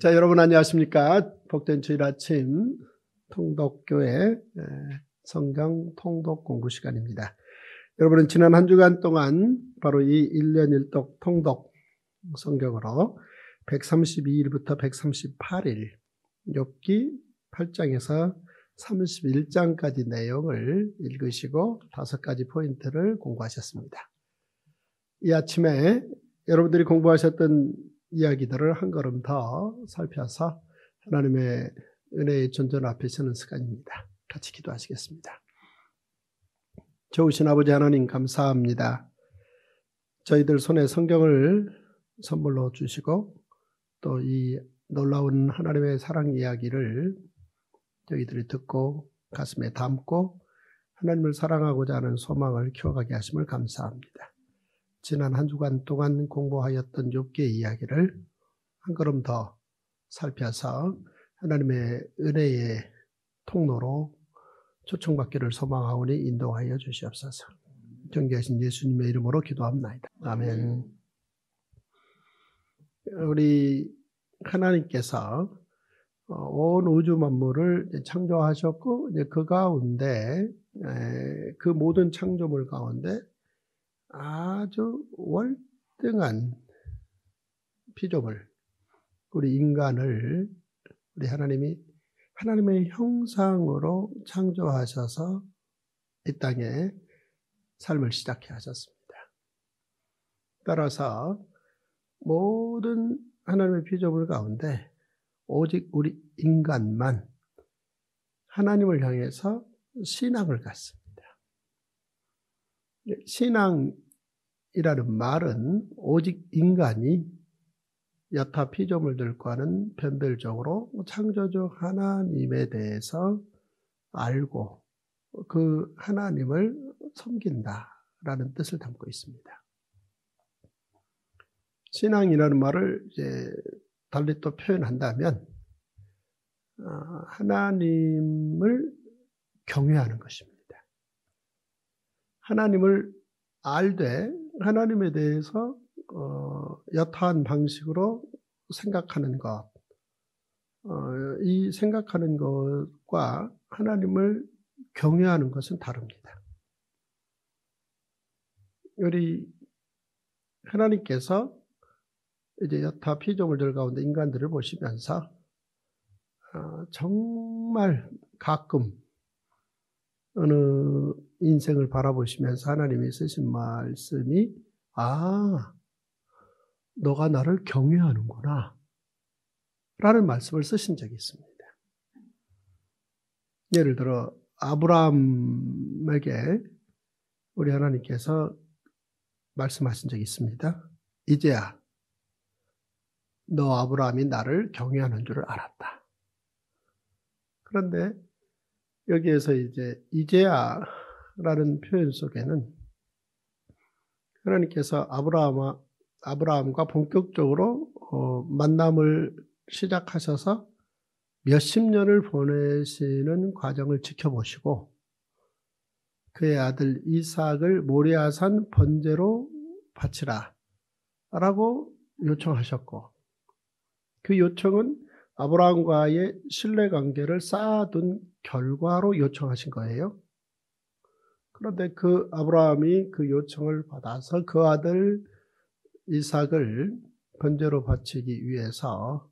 자, 여러분 안녕하십니까? 복된 주일 아침 통독교회 성경 통독 공부 시간입니다. 여러분은 지난 한 주간 동안 바로 이 1년 1독 통독 성경으로 132일부터 138일 욥기 8장에서 31장까지 내용을 읽으시고 5가지 포인트를 공부하셨습니다. 이 아침에 여러분들이 공부하셨던 이야기들을 한 걸음 더 살펴서 하나님의 은혜의 존전 앞에 서는 시간입니다. 같이 기도하시겠습니다. 좋으신 아버지 하나님 감사합니다. 저희들 손에 성경을 선물로 주시고 또 이 놀라운 하나님의 사랑 이야기를 저희들이 듣고 가슴에 담고 하나님을 사랑하고자 하는 소망을 키워가게 하심을 감사합니다. 지난 한 주간 동안 공부하였던 욥기의 이야기를 한 걸음 더 살펴서 하나님의 은혜의 통로로 초청받기를 소망하오니 인도하여 주시옵소서. 존귀하신 예수님의 이름으로 기도합나이다. 아멘. 우리 하나님께서 온 우주 만물을 창조하셨고 이제 그 가운데 그 모든 창조물 가운데 아주 월등한 피조물, 우리 인간을 우리 하나님이 하나님의 형상으로 창조하셔서 이 땅에 삶을 시작해 하셨습니다. 따라서 모든 하나님의 피조물 가운데 오직 우리 인간만 하나님을 향해서 신앙을 갖습니다. 신앙이라는 말은 오직 인간이 여타 피조물들과는 변별적으로 창조주 하나님에 대해서 알고 그 하나님을 섬긴다라는 뜻을 담고 있습니다. 신앙이라는 말을 이제 달리 또 표현한다면 하나님을 경외하는 것입니다. 하나님을 알되 하나님에 대해서 여타한 방식으로 생각하는 것, 이 생각하는 것과 하나님을 경외하는 것은 다릅니다. 우리 하나님께서 이제 여타 피조물들 가운데 인간들을 보시면서 정말 가끔 어느 인생을 바라보시면서 하나님이 쓰신 말씀이 너가 나를 경외하는구나 라는 말씀을 쓰신 적이 있습니다. 예를 들어 아브라함에게 우리 하나님께서 말씀하신 적이 있습니다. 이제야 너 아브라함이 나를 경외하는 줄을 알았다. 그런데 여기에서 이제야라는 표현 속에는 하나님께서 아브라함과 본격적으로 만남을 시작하셔서 몇십 년을 보내시는 과정을 지켜보시고 그의 아들 이삭을 모리아산 번제로 바치라 라고 요청하셨고 그 요청은 아브라함과의 신뢰관계를 쌓아둔 결과로 요청하신 거예요. 그런데 그 아브라함이 그 요청을 받아서 그 아들 이삭을 번제로 바치기 위해서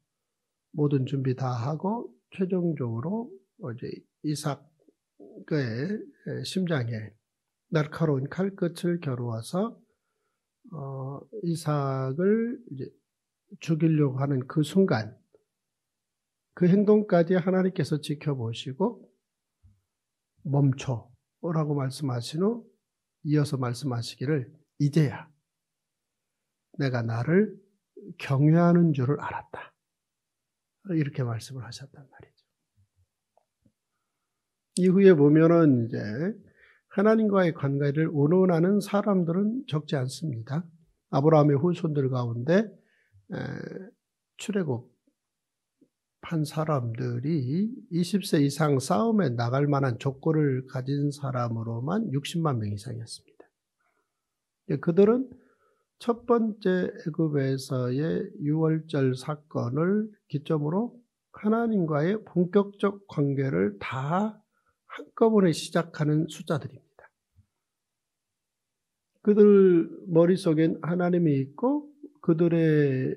모든 준비 다 하고 최종적으로 이제 이삭의 심장에 날카로운 칼끝을 겨루어서 이삭을 이제 죽이려고 하는 그 순간 그 행동까지 하나님께서 지켜보시고 멈춰라고 말씀하신 후 이어서 말씀하시기를 이제야 내가 나를 경외하는 줄을 알았다. 이렇게 말씀을 하셨단 말이죠. 이후에 보면은 이제 하나님과의 관계를 운운하는 사람들은 적지 않습니다. 아브라함의 후손들 가운데 출애굽 한 사람들이 20세 이상 싸움에 나갈 만한 조건을 가진 사람으로만 60만 명 이상이었습니다. 그들은 첫 번째 애굽에서의 유월절 사건을 기점으로 하나님과의 본격적 관계를 다 한꺼번에 시작하는 숫자들입니다. 그들 머릿속엔 하나님이 있고 그들의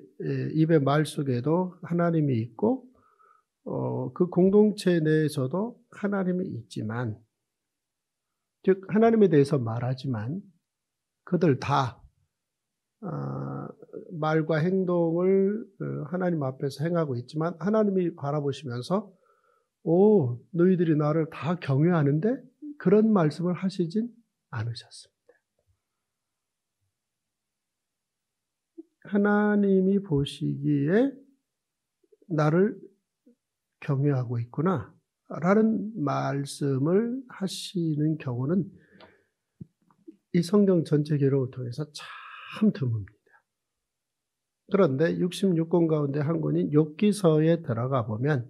입의 말 속에도 하나님이 있고 그 공동체 내에서도 하나님이 있지만, 즉 하나님에 대해서 말하지만 그들 다 말과 행동을 하나님 앞에서 행하고 있지만 하나님이 바라보시면서 너희들이 나를 다 경외하는데 그런 말씀을 하시진 않으셨습니다. 하나님이 보시기에 나를 경외하고 있구나 라는 말씀을 하시는 경우는 이 성경 전체 기록을 통해서 참 드뭅니다. 그런데 66권 가운데 한 권인 욥기서에 들어가 보면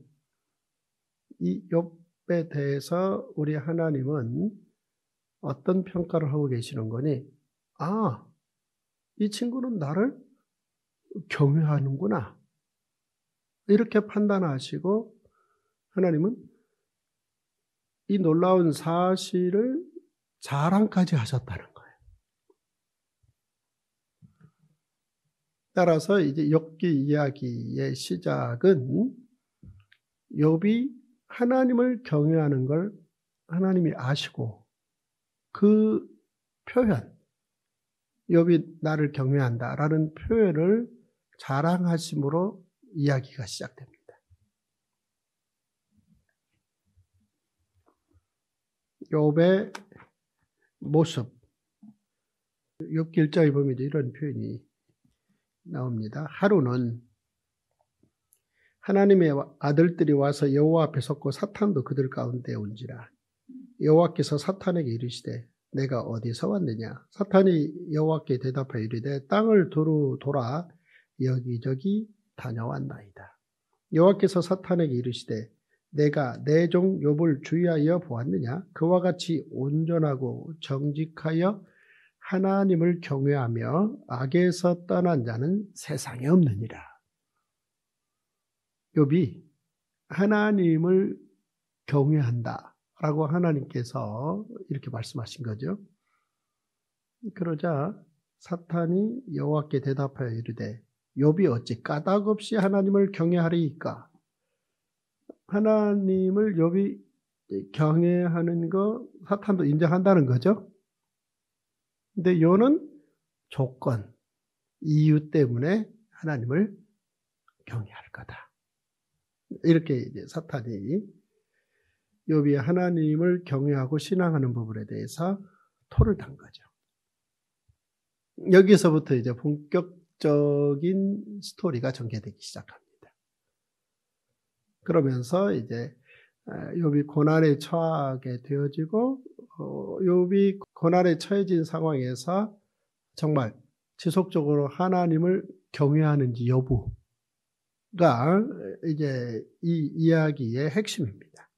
이 욥에 대해서 우리 하나님은 어떤 평가를 하고 계시는 거니? 이 친구는 나를 경외하는구나 이렇게 판단하시고 하나님은 이 놀라운 사실을 자랑까지 하셨다는 거예요. 따라서 이제 욥기 이야기의 시작은 욥이 하나님을 경외하는 걸 하나님이 아시고 그 표현, 욥이 나를 경외한다라는 표현을 자랑하심으로 이야기가 시작됩니다. 욥의 모습, 욥기 1장에 보면 이런 표현이 나옵니다. 하루는 하나님의 아들들이 와서 여호와 앞에 섰고 사탄도 그들 가운데 온지라. 여호와께서 사탄에게 이르시되 내가 어디서 왔느냐? 사탄이 여호와께 대답하여 이르되 땅을 두루 돌아 여기저기 다녀왔나이다. 여호와께서 사탄에게 이르시되 내가 내 종 욥을 주의하여 보았느냐? 그와 같이 온전하고 정직하여 하나님을 경외하며 악에서 떠난 자는 세상에 없느니라. 욥이 하나님을 경외한다라고 하나님께서 이렇게 말씀하신 거죠. 그러자 사탄이 여호와께 대답하여 이르되 욥이 어찌 까닭없이 하나님을 경외하리이까? 하나님을 욥이 경외하는 거 사탄도 인정한다는 거죠. 근데 욥은 조건, 이유 때문에 하나님을 경외할 거다. 이렇게 이제 사탄이 욥이 하나님을 경외하고 신앙하는 부분에 대해서 토를 단 거죠. 여기서부터 이제 본격적인 스토리가 전개되기 시작합니다. 그러면서 이제 욥이 고난에 처하게 되어지고 욥이 고난에 처해진 상황에서 정말 지속적으로 하나님을 경외하는지 여부가 이제 이 이야기의 핵심입니다.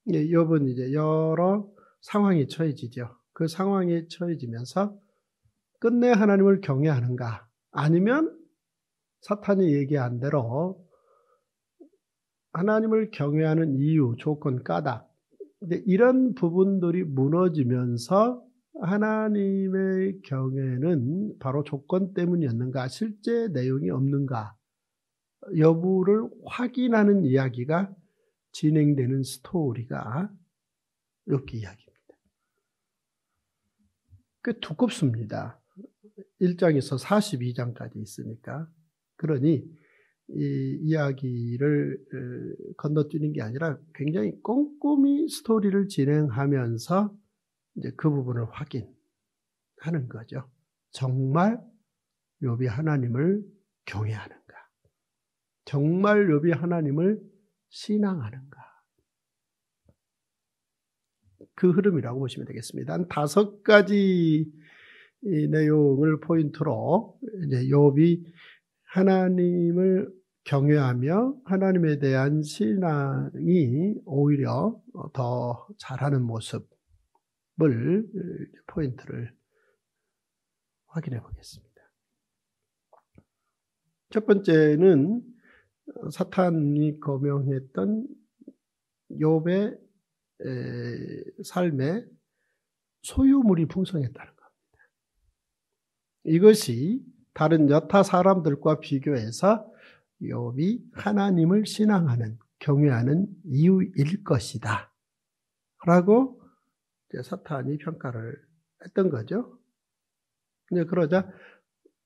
욥은 이제 여러 상황에 처해지죠. 그 상황에 처해지면서 끝내 하나님을 경외하는가? 아니면 사탄이 얘기한 대로 하나님을 경외하는 이유, 조건, 까닭, 이런 부분들이 무너지면서 하나님의 경외는 바로 조건 때문이었는가, 실제 내용이 없는가 여부를 확인하는 이야기가 진행되는 스토리가 욥기 이야기입니다. 꽤 두껍습니다. 1장에서 42장까지 있으니까. 그러니 이 이야기를 건너뛰는 게 아니라 굉장히 꼼꼼히 스토리를 진행하면서 이제 그 부분을 확인하는 거죠. 정말 욥이 하나님을 경외하는가? 정말 욥이 하나님을 신앙하는가? 그 흐름이라고 보시면 되겠습니다. 한 5가지 이 내용을 포인트로 이제 욥이 하나님을 경외하며 하나님에 대한 신앙이 오히려 더 잘하는 모습을 포인트를 확인해 보겠습니다. 첫 번째는 사탄이 거명했던 욥의 삶에 소유물이 풍성했다는 겁니다. 이것이 다른 여타 사람들과 비교해서 욥이 하나님을 신앙하는, 경외하는 이유일 것이다 라고 사탄이 평가를 했던 거죠. 이제 그러자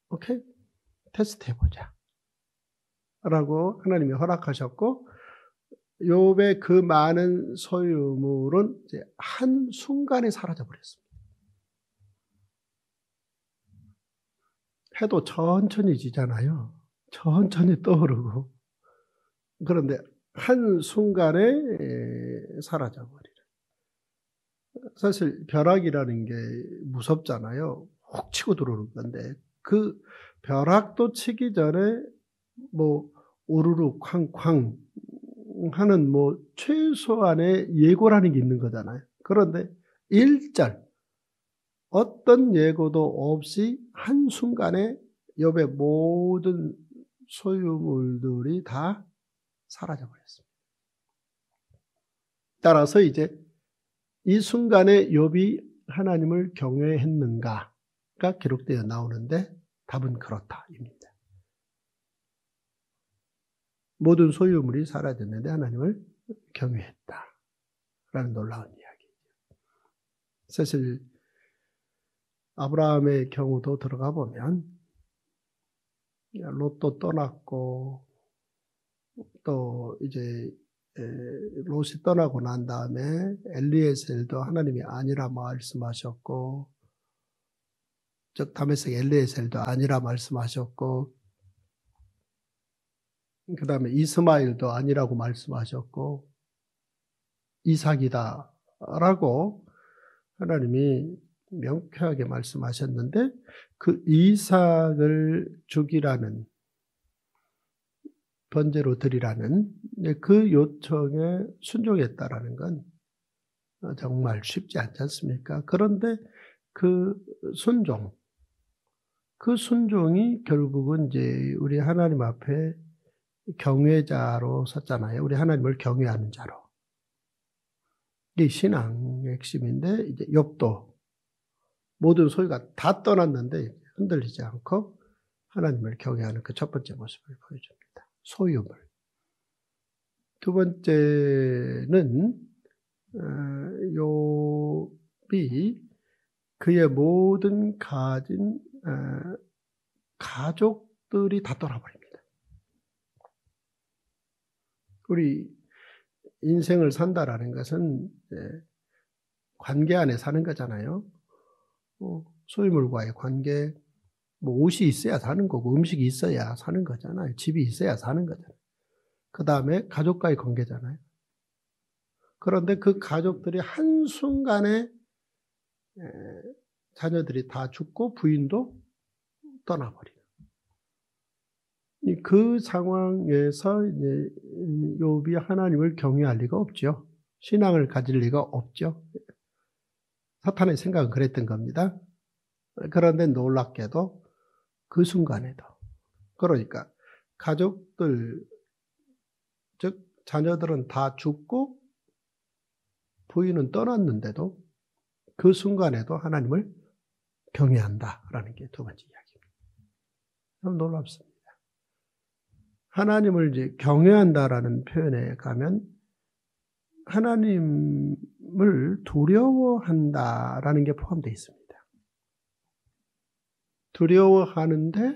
오케이, 테스트 해보자 라고 하나님이 허락하셨고, 욥의 그 많은 소유물은 이제 한순간에 사라져 버렸습니다. 해도 천천히 지잖아요. 천천히 떠오르고. 그런데 한순간에 사라져 버리는. 사실 벼락이라는 게 무섭잖아요. 훅 치고 들어오는 건데, 그 벼락도 치기 전에 뭐 우르르 쾅쾅 하는 뭐 최소한의 예고라는 게 있는 거잖아요. 그런데 일절 어떤 예고도 없이 한순간에 욥의 모든 소유물들이 다 사라져 버렸습니다. 따라서 이제 이 순간에 욥이 하나님을 경외했는가가 기록되어 나오는데 답은 그렇다입니다. 모든 소유물이 사라졌는데 하나님을 경외했다라는 놀라운 이야기죠. 사실 아브라함의 경우도 들어가 보면 롯도 떠났고, 또 이제 롯이 떠나고 난 다음에 엘리에셀도 하나님이 아니라 말씀하셨고, 즉 다메섹 엘리에셀도 아니라 말씀하셨고, 그 다음에 이스마일도 아니라고 말씀하셨고, 이삭이다 라고 하나님이 명쾌하게 말씀하셨는데, 그 이삭을 죽이라는, 번제로 드리라는 그 요청에 순종했다라는 건 정말 쉽지 않지 않습니까? 그런데 그 순종이 결국은 이제 우리 하나님 앞에 경외자로 섰잖아요. 우리 하나님을 경외하는 자로. 이게 신앙의 핵심인데, 이제 욥도 모든 소유가 다 떠났는데 흔들리지 않고 하나님을 경외하는 그 첫 번째 모습을 보여줍니다. 소유물. 두 번째는 욥이 그의 모든 가진 가족들이 다 떠나버립니다. 우리 인생을 산다라는 것은 관계 안에 사는 거잖아요. 소유물과의 관계, 뭐 옷이 있어야 사는 거고 음식이 있어야 사는 거잖아요. 집이 있어야 사는 거잖아요. 그 다음에 가족과의 관계잖아요. 그런데 그 가족들이 한순간에 자녀들이 다 죽고 부인도 떠나버리는. 그 상황에서 이제 욥이 하나님을 경외할 리가 없죠. 신앙을 가질 리가 없죠. 사탄의 생각은 그랬던 겁니다. 그런데 놀랍게도 그 순간에도, 그러니까 가족들, 즉 자녀들은 다 죽고 부인은 떠났는데도 그 순간에도 하나님을 경외한다라는 게 두 번째 이야기입니다. 참 놀랍습니다. 하나님을 이제 경외한다라는 표현에 가면 하나님을 두려워한다라는 게 포함되어 있습니다. 두려워하는데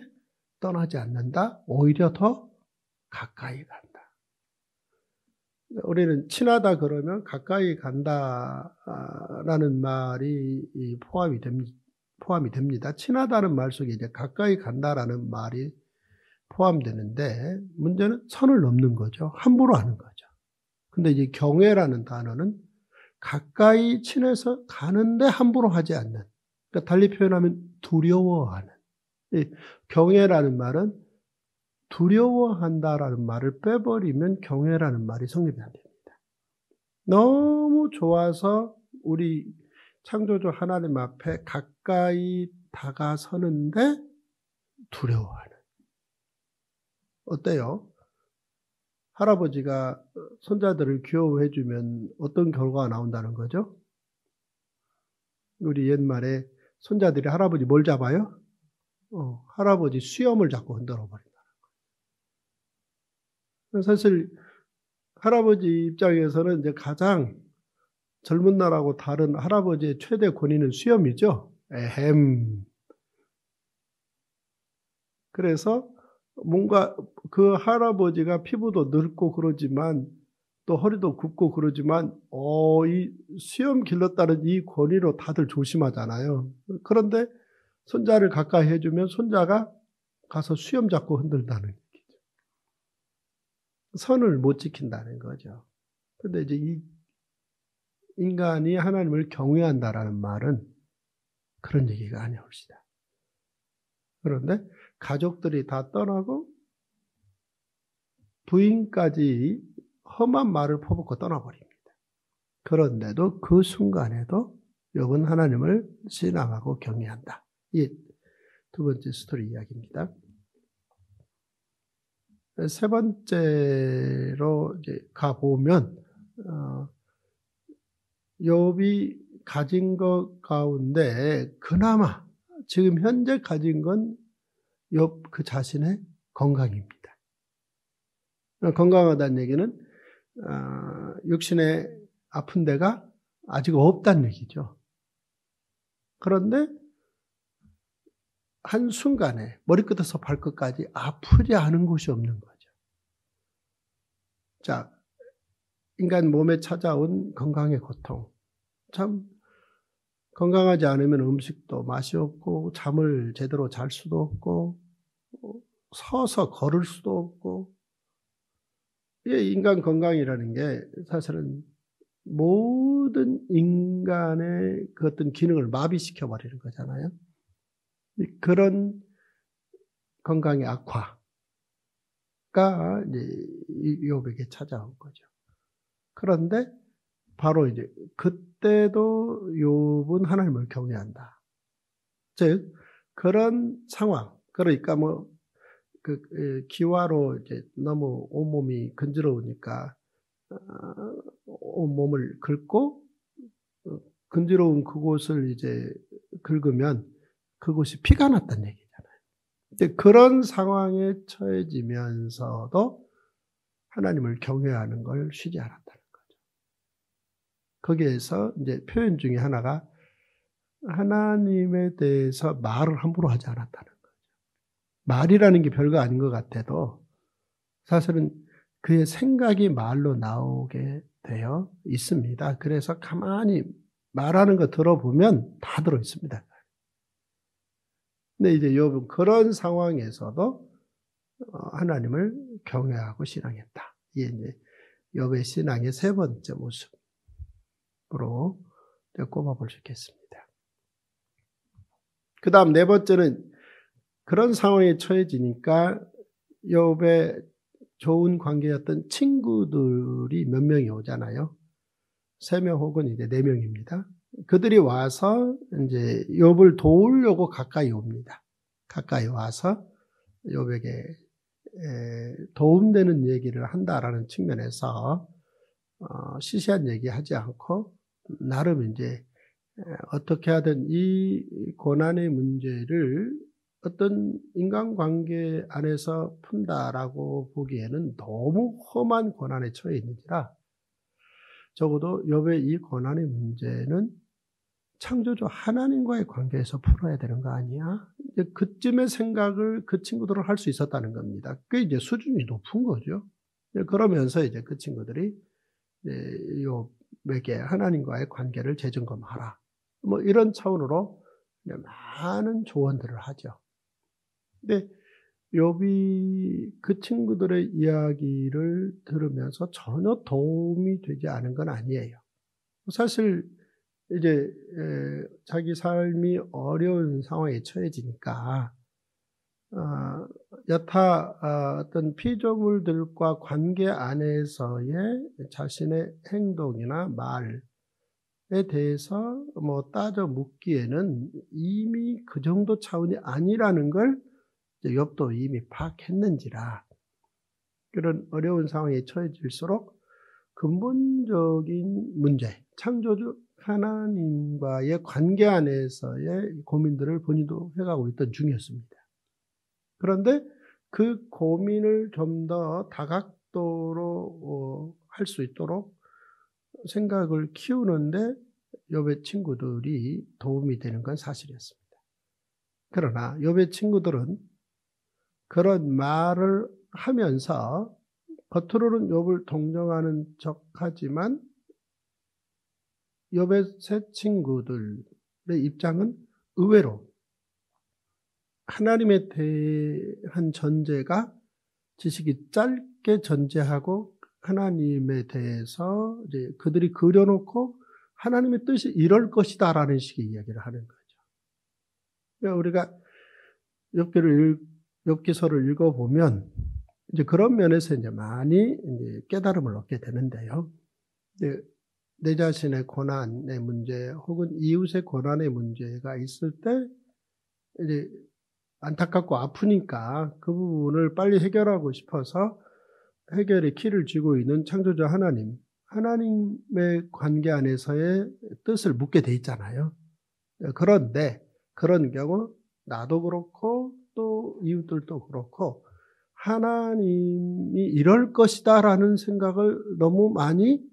떠나지 않는다. 오히려 더 가까이 간다. 우리는 친하다 그러면 가까이 간다라는 말이 포함이 됩니다. 친하다는 말 속에 이제 가까이 간다라는 말이 포함되는데, 문제는 선을 넘는 거죠. 함부로 하는 거죠. 근데 이제 경외라는 단어는 가까이 친해서 가는데 함부로 하지 않는, 그러니까 달리 표현하면 두려워하는. 경외라는 말은 두려워한다라는 말을 빼버리면 경외라는 말이 성립이 안 됩니다. 너무 좋아서 우리 창조주 하나님 앞에 가까이 다가서는데 두려워하는. 어때요? 할아버지가 손자들을 귀여워해주면 어떤 결과가 나온다는 거죠? 우리 옛말에 손자들이 할아버지 뭘 잡아요? 할아버지 수염을 잡고 흔들어 버린다. 사실 할아버지 입장에서는 이제 가장 젊은 날하고 다른 할아버지의 최대 권위는 수염이죠. 에헴. 그래서 뭔가 그 할아버지가 피부도 늙고 그러지만 또 허리도 굽고 그러지만 이 수염 길렀다는 이 권위로 다들 조심하잖아요. 그런데 손자를 가까이 해주면 손자가 가서 수염 잡고 흔들다는 얘기죠. 선을 못 지킨다는 거죠. 근데 이제 이 인간이 하나님을 경외한다라는 말은 그런 얘기가 아니옵시다. 그런데 가족들이 다 떠나고 부인까지 험한 말을 퍼붓고 떠나버립니다. 그런데도 그 순간에도 욥은 하나님을 신앙하고 경외한다. 이 두 번째 스토리 이야기입니다. 세 번째로 이제 가보면 욥이 가진 것 가운데 그나마 지금 현재 가진 건 욥 그 자신의 건강입니다. 건강하다는 얘기는 육신에 아픈 데가 아직 없다는 얘기죠. 그런데 한순간에 머리끝에서 발끝까지 아프지 않은 곳이 없는 거죠. 자, 인간 몸에 찾아온 건강의 고통. 참 건강하지 않으면 음식도 맛이 없고 잠을 제대로 잘 수도 없고 서서 걸을 수도 없고, 인간 건강이라는 게 사실은 모든 인간의 그 어떤 기능을 마비시켜 버리는 거잖아요. 그런 건강의 악화가 이제 욥에게 찾아온 거죠. 그런데 바로 이제 그때도 욥은 하나님을 경외한다. 즉 그런 상황, 그러니까 기화로 이제 너무 온몸이 근지러우니까 온몸을 긁고 근지러운 그곳을 이제 긁으면 그곳이 피가 났다는 얘기잖아요. 근데 그런 상황에 처해지면서도 하나님을 경외하는 걸 쉬지 않았다는 거죠. 거기에서 이제 표현 중에 하나가 하나님에 대해서 말을 함부로 하지 않았다는 거죠. 말이라는 게 별거 아닌 것 같아도 사실은 그의 생각이 말로 나오게 되어 있습니다. 그래서 가만히 말하는 거 들어보면 다 들어 있습니다. 근데 이제 욥은 그런 상황에서도 하나님을 경외하고 신앙했다. 이게 이제 욥의 신앙의 세 번째 모습으로 꼽아볼 수 있겠습니다. 그 다음 네 번째는 그런 상황에 처해지니까 욥의 좋은 관계였던 친구들이 몇 명이 오잖아요. 3명 혹은 이제 4명입니다. 그들이 와서 이제 욥을 도우려고 가까이 옵니다. 가까이 와서 욥에게 도움되는 얘기를 한다라는 측면에서 시시한 얘기하지 않고 나름 이제 어떻게 하든 이 고난의 문제를 어떤 인간관계 안에서 푼다라고 보기에는 너무 험한 고난에 처해 있는지라 적어도 욥의 이 고난의 문제는 창조주 하나님과의 관계에서 풀어야 되는 거 아니야? 이제 그쯤의 생각을 그 친구들은 할 수 있었다는 겁니다. 그게 이제 수준이 높은 거죠. 그러면서 이제 그 친구들이 욥에게 하나님과의 관계를 재점검하라. 이런 차원으로 많은 조언들을 하죠. 근데 욥이 그 친구들의 이야기를 들으면서 전혀 도움이 되지 않은 건 아니에요. 사실 이제 자기 삶이 어려운 상황에 처해지니까 여타 어떤 피조물들과 관계 안에서의 자신의 행동이나 말, 대해서 뭐 따져 묻기에는 이미 그 정도 차원이 아니라는 걸 욥도 이미 파악했는지라 그런 어려운 상황에 처해질수록 근본적인 문제, 창조주 하나님과의 관계 안에서의 고민들을 본인도 해가고 있던 중이었습니다. 그런데 그 고민을 좀 더 다각도로 할 수 있도록 생각을 키우는데 욥의 친구들이 도움이 되는 건 사실이었습니다. 그러나 욥의 친구들은 그런 말을 하면서 겉으로는 욥을 동정하는 척하지만 욥의 세 친구들의 입장은 의외로 하나님에 대한 전제가 지식이 짧게 전제하고 하나님에 대해서 이제 그들이 그려놓고 하나님의 뜻이 이럴 것이다라는 식의 이야기를 하는 거죠. 그러니까 우리가 욥기서를 읽어보면 이제 그런 면에서 이제 많이 이제 깨달음을 얻게 되는데요. 내 자신의 고난의 문제 혹은 이웃의 고난의 문제가 있을 때 이제 안타깝고 아프니까 그 부분을 빨리 해결하고 싶어서 해결의 키를 쥐고 있는 창조주 하나님의 관계 안에서의 뜻을 묻게 돼 있잖아요. 그런데 그런 경우 나도 그렇고 또 이웃들도 그렇고 하나님이 이럴 것이다라는 생각을 너무 많이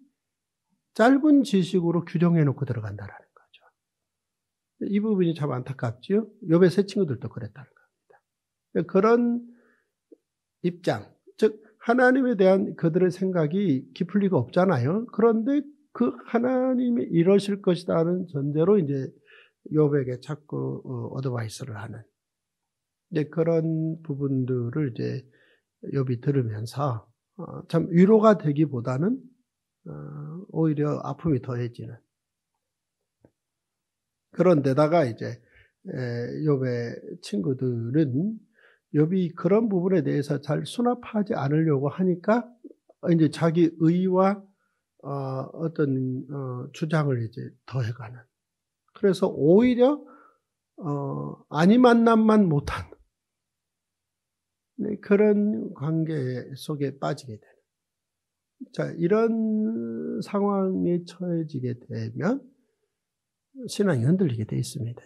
짧은 지식으로 규정해 놓고 들어간다라는 거죠. 이 부분이 참 안타깝지요. 욥의 세 친구들도 그랬다는 겁니다. 그런 입장, 즉 하나님에 대한 그들의 생각이 깊을 리가 없잖아요. 그런데 그 하나님이 이러실 것이다는 전제로 이제 욥에게 자꾸 어드바이스를 하는 이제 그런 부분들을 이제 욥이 들으면서 참 위로가 되기보다는 오히려 아픔이 더해지는 그런데다가 이제 욥의 친구들은 욥이 그런 부분에 대해서 잘 수납하지 않으려고 하니까 이제 자기 의와 어떤 주장을 이제 더해가는. 그래서 오히려 아니 만남만 못한 그런 관계 속에 빠지게 되는. 자, 이런 상황에 처해지게 되면 신앙이 흔들리게 돼 있습니다.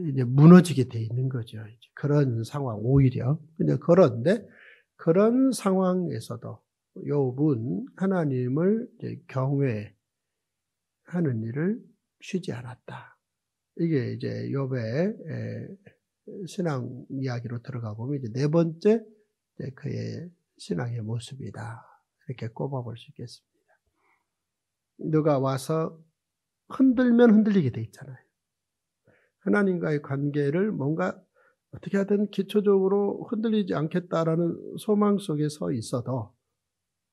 이제 무너지게 돼 있는 거죠. 그런 상황 오히려. 그런데 그런 상황에서도 욥은 하나님을 이제 경외하는 일을 쉬지 않았다. 이게 이제 욥의 신앙 이야기로 들어가 보면 이제 네 번째 그의 신앙의 모습이다. 이렇게 꼽아볼 수 있겠습니다. 누가 와서 흔들면 흔들리게 돼 있잖아요. 하나님과의 관계를 뭔가 어떻게 하든 기초적으로 흔들리지 않겠다라는 소망 속에 서 있어도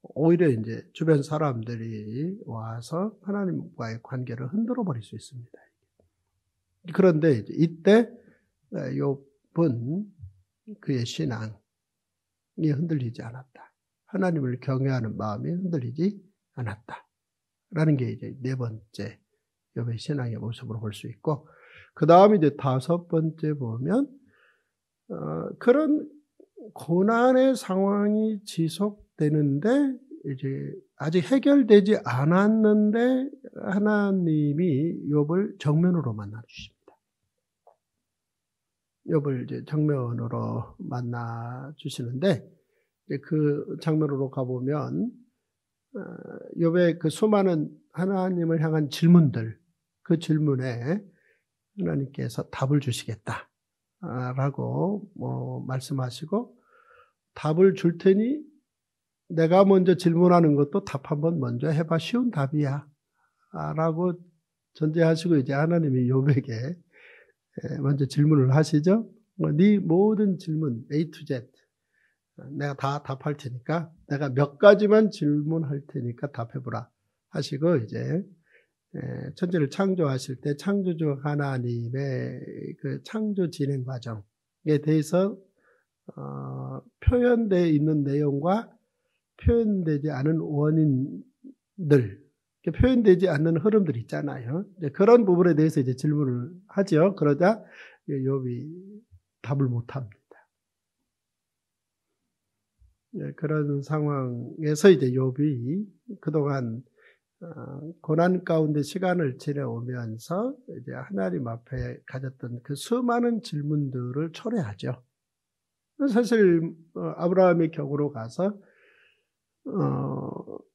오히려 이제 주변 사람들이 와서 하나님과의 관계를 흔들어 버릴 수 있습니다. 그런데 이때 욥은 그의 신앙이 흔들리지 않았다. 하나님을 경외하는 마음이 흔들리지 않았다라는 게 이제 네 번째 욥의 신앙의 모습으로 볼 수 있고, 그 다음에 이제 다섯 번째 보면 그런 고난의 상황이 지속되는데 이제 아직 해결되지 않았는데 하나님이 욥을 정면으로 만나 주십니다. 욥을 이제 정면으로 만나 주시는데 그 장면으로 가보면 욥의 그 수많은 하나님을 향한 질문들, 그 질문에 하나님께서 답을 주시겠다라고 말씀하시고, 답을 줄 테니 내가 먼저 질문하는 것도 답 한번 먼저 해봐, 쉬운 답이야 라고 전제하시고 이제 하나님이 욥에게 먼저 질문을 하시죠. 네 모든 질문 A to Z 내가 다 답할 테니까 내가 몇 가지만 질문할 테니까 답해보라 하시고, 이제 천지를 창조하실 때 창조주 하나님의 그 창조 진행 과정에 대해서 표현되어 있는 내용과 표현되지 않은 원인들, 표현되지 않는 흐름들이 있잖아요. 그런 부분에 대해서 이제 질문을 하죠. 그러자 욥이 답을 못합니다. 그런 상황에서 이제 욥이 그동안 고난 가운데 시간을 지내오면서 이제 하나님 앞에 가졌던 그 수많은 질문들을 초래하죠. 사실 아브라함의 격으로 가서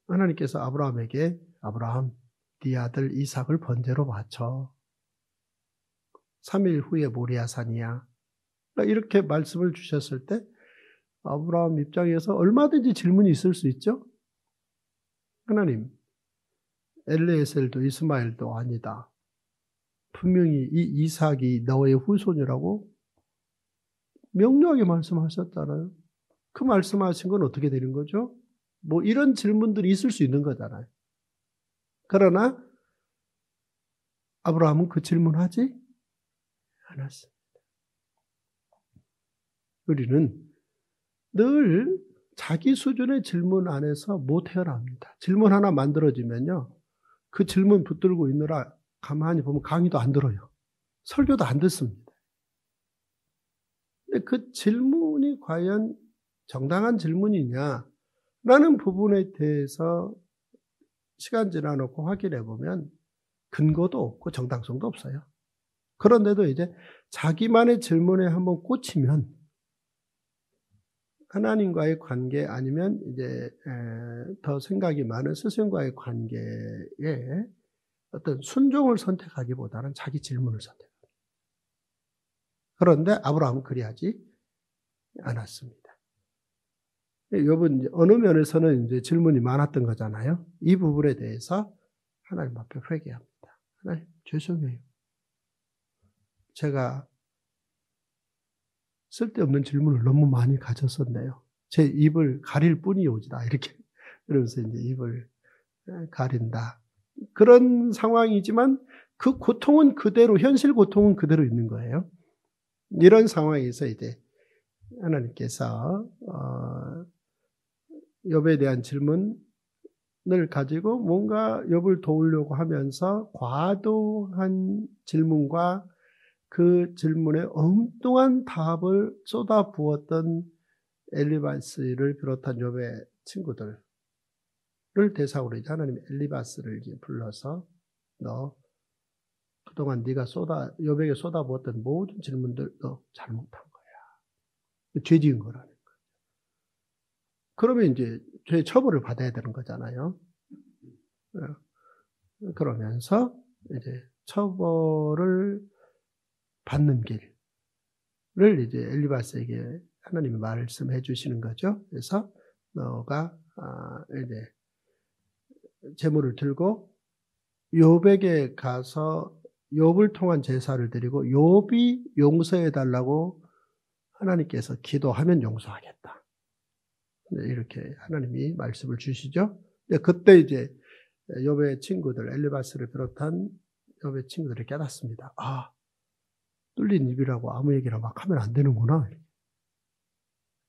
하나님께서 아브라함에게 아브라함 네 아들 이삭을 번제로 바쳐 3일 후에 모리아산이야 이렇게 말씀을 주셨을 때 아브라함 입장에서 얼마든지 질문이 있을 수 있죠. 하나님 엘리에셀도 이스마엘도 아니다. 분명히 이 이삭이 너의 후손이라고 명료하게 말씀하셨잖아요. 그 말씀하신 건 어떻게 되는 거죠? 뭐 이런 질문들이 있을 수 있는 거잖아요. 그러나 아브라함은 그 질문하지 않았습니다. 우리는 늘 자기 수준의 질문 안에서 못 헤어납니다. 질문 하나 만들어지면요. 그 질문 붙들고 있느라 가만히 보면 강의도 안 들어요. 설교도 안 듣습니다. 근데 그 질문이 과연 정당한 질문이냐라는 부분에 대해서 시간 지나놓고 확인해 보면 근거도 없고 정당성도 없어요. 그런데도 이제 자기만의 질문에 한번 꽂히면 하나님과의 관계 아니면 이제 더 생각이 많은 스승과의 관계에 어떤 순종을 선택하기보다는 자기 질문을 선택합니다. 그런데 아브라함은 그리하지 않았습니다. 욥은 어느 면에서는 이제 질문이 많았던 거잖아요. 이 부분에 대해서 하나님 앞에 회개합니다. 하나님 죄송해요. 제가 쓸데없는 질문을 너무 많이 가졌었네요. 제 입을 가릴 뿐이오지다. 이렇게 그러면서 이제 입을 가린다. 그런 상황이지만 그 고통은 그대로 현실 고통은 그대로 있는 거예요. 이런 상황에서 이제 하나님께서 욥에 대한 질문을 가지고 뭔가 욥을 도우려고 하면서 과도한 질문과 그 질문에 엉뚱한 답을 쏟아부었던 엘리바스를 비롯한 욥의 친구들을 대상으로 이제 하나님이 엘리바스를 이제 불러서 너 그동안 네가 욥에게 쏟아부었던 모든 질문들 너 잘못한 거야. 죄 지은 거라는 거예요. 그러면 이제 죄 처벌을 받아야 되는 거잖아요. 그러면서 이제 처벌을 받는 길을 이제 엘리바스에게 하나님이 말씀해 주시는 거죠. 그래서 너가 이제 제물을 들고 욥에게 가서 욥을 통한 제사를 드리고 욥이 용서해 달라고 하나님께서 기도하면 용서하겠다. 이렇게 하나님이 말씀을 주시죠. 그때 이제 욥의 친구들 엘리바스를 비롯한 욥의 친구들이 깨닫습니다. 아, 뚫린 입이라고 아무 얘기나 막 하면 안 되는구나.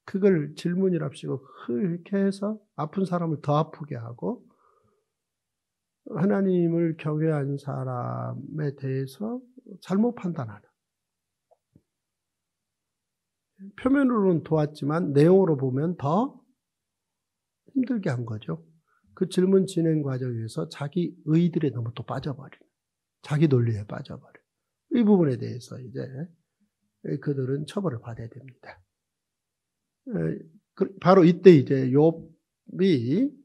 그걸 질문이랍시고 그렇게 해서 아픈 사람을 더 아프게 하고 하나님을 경외한 사람에 대해서 잘못 판단하는. 표면으로는 도왔지만 내용으로 보면 더 힘들게 한 거죠. 그 질문 진행 과정에서 자기 의들에 너무 또 빠져버리는. 자기 논리에 빠져버리는. 이 부분에 대해서 이제 그들은 처벌을 받아야 됩니다. 바로 이때 이제 욥이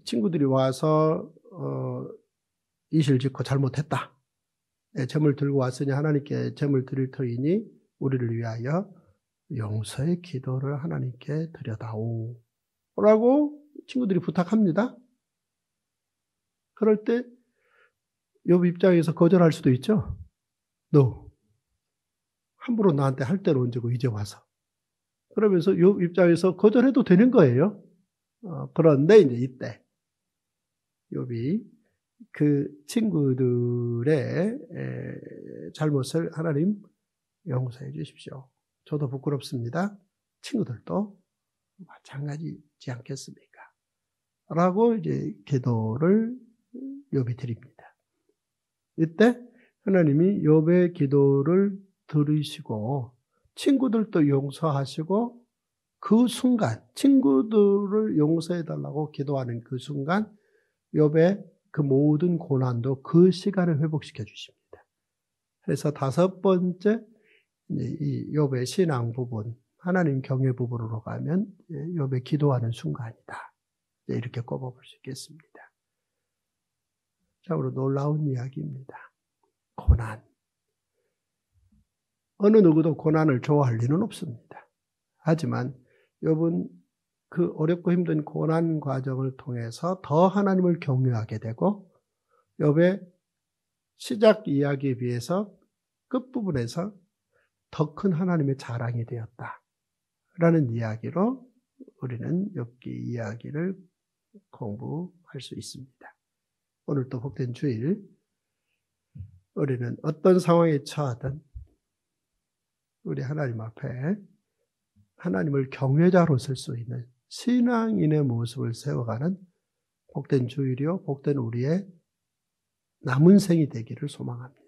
친구들이 와서 이실 짓고 잘못했다. 제물 들고 왔으니 하나님께 제물 드릴 터이니 우리를 위하여 용서의 기도를 하나님께 드려다오. 라고 친구들이 부탁합니다. 그럴 때 욥 입장에서 거절할 수도 있죠. 너 함부로 나한테 할 대로 얹고 이제 와서. 그러면서 욥 입장에서 거절해도 되는 거예요. 그런데 이제 이때 욥이 그 친구들의 잘못을 하나님 용서해 주십시오. 저도 부끄럽습니다. 친구들도 마찬가지지 않겠습니까? 라고 이제 기도를 욥이 드립니다. 이때 하나님이 욥의 기도를 들으시고 친구들도 용서하시고 그 순간 친구들을 용서해달라고 기도하는 그 순간 욥의 그 모든 고난도 그 시간에 회복시켜 주십니다. 그래서 다섯 번째 이 욥의 신앙 부분, 하나님 경외 부분으로 가면 욥의 기도하는 순간이다. 이렇게 꼽아볼 수 있겠습니다. 참으로 놀라운 이야기입니다. 고난. 어느 누구도 고난을 좋아할 리는 없습니다. 하지만 욥은 그 어렵고 힘든 고난 과정을 통해서 더 하나님을 경외하게 되고 욥의 시작 이야기에 비해서 끝부분에서 더 큰 하나님의 자랑이 되었다라는 이야기로 우리는 욥기 이야기를 공부할 수 있습니다. 오늘 또 복된 주일 우리는 어떤 상황에 처하든 우리 하나님 앞에 하나님을 경외자로 쓸 수 있는 신앙인의 모습을 세워가는 복된 주일이요 복된 우리의 남은 생이 되기를 소망합니다.